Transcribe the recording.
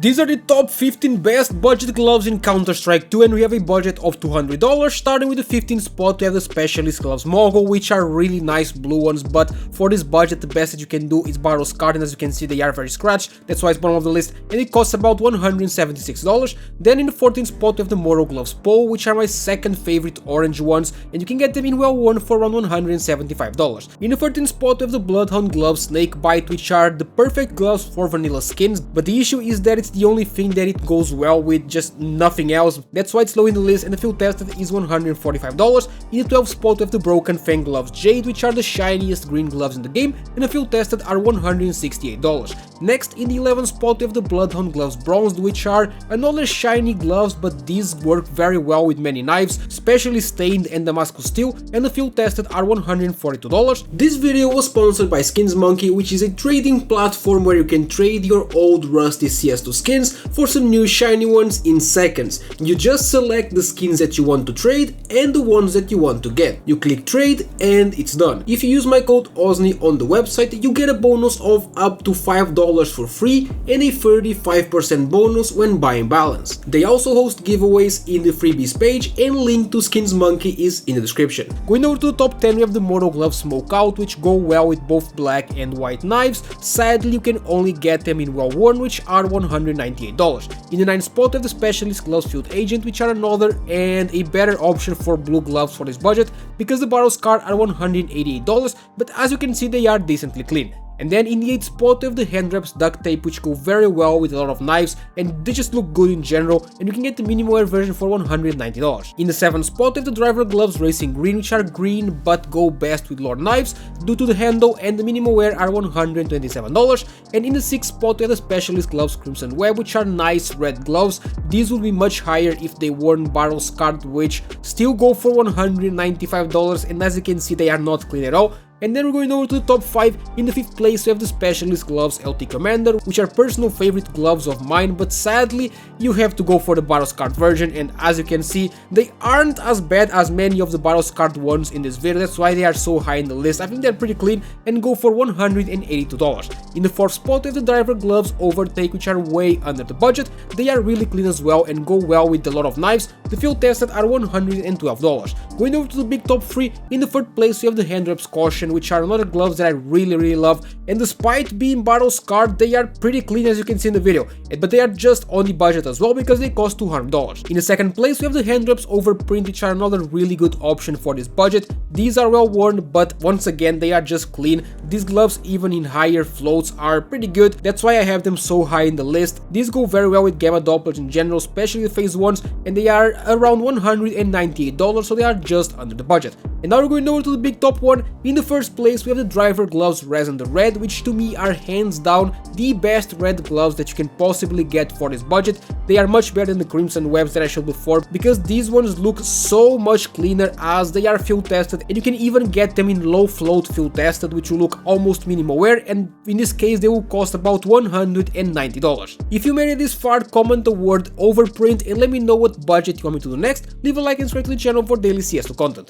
These are the top 15 best budget gloves in Counter-Strike 2, and we have a budget of $200. Starting with the 15th spot, we have the Specialist Gloves Mogul, which are really nice blue ones, but for this budget the best that you can do is Battle Scarred, and as you can see they are very scratched, that's why it's bottom of the list, and it costs about $176. Then in the 14th spot we have the Mortal Gloves Pole, which are my second favorite orange ones, and you can get them in well worn for around $175. In the 13th spot we have the Bloodhound Gloves Snake Bite, which are the perfect gloves for vanilla skins, but the issue is that it's the only thing that it goes well with, just nothing else. That's why it's low in the list, and the field tested is $145. In the 12th spot we have the Broken Fang Gloves Jade, which are the shiniest green gloves in the game, and the field tested are $168. Next, in the 11th spot we have the Bloodhound Gloves Bronzed, which are another shiny gloves, but these work very well with many knives, especially Stained and Damascus Steel, and the field tested are $142. This video was sponsored by Skins Monkey, which is a trading platform where you can trade your old rusty CS2 skins for some new shiny ones in seconds. You just select the skins that you want to trade and the ones that you want to get. You click trade and it's done. If you use my code OZNI on the website, you get a bonus of up to $5 for free and a 35% bonus when buying balance. They also host giveaways in the freebies page, and link to Skins Monkey is in the description. Going over to the top 10 we have the Mortal Gloves Smoke Out, which go well with both black and white knives. Sadly you can only get them in well worn, which are $198. In the 9th spot we have the Specialist Gloves Field Agent, which are another and a better option for blue gloves for this budget, because the Battle Scarred are $188, but as you can see they are decently clean. And then in the 8th spot we have the Hand Wraps Duct Tape, which go very well with a lot of knives, and they just look good in general, and you can get the minimal wear version for $190. In the 7th spot we have the Driver Gloves Racing Green, which are green but go best with Lord knives due to the handle, and the minimal wear are $127. And in the 6th spot we have the Specialist Gloves Crimson Web, which are nice red gloves. These would be much higher if they weren't Battle Scarred, which still go for $195, and as you can see they are not clean at all. And then we're going over to the top 5. In the 5th place we have the Specialist Gloves LT Commander, which are personal favorite gloves of mine, but sadly you have to go for the Battle Scarred version, and as you can see they aren't as bad as many of the Battle Scarred ones in this video. That's why they are so high in the list. I think they're pretty clean and go for $182. In the 4th spot we have the Driver Gloves Overtake, which are way under the budget. They are really clean as well and go well with a lot of knives. The field tested are $112. Going over to the big top 3, in the 3rd place we have the Hand Wraps Caution, which are another gloves that I really love, and despite being Battle Scarred they are pretty clean, as you can see in the video, but they are just on the budget as well because they cost $200. In the 2nd place we have the Hand Wraps Overprint, which are another really good option for this budget. These are well worn, but once again they are just clean. These gloves even in higher floats are pretty good, that's why I have them so high in the list. These go very well with Gamma Dopplers in general, especially the phase ones, and they are around $198, so they are just under the budget. And now we're going over to the big top 1. In the 1st place we have the Driver Gloves Resin the Red, which to me are hands down the best red gloves that you can possibly get for this budget. They are much better than the Crimson Webs that I showed before, because these ones look so much cleaner as they are field tested, and you can even get them in low float field tested, which will look almost minimal wear, and in this case they will cost about $190. If you made it this far, comment the word overprint and let me know what budget you want me to do next. Leave a like and subscribe to the channel for daily CS2 content.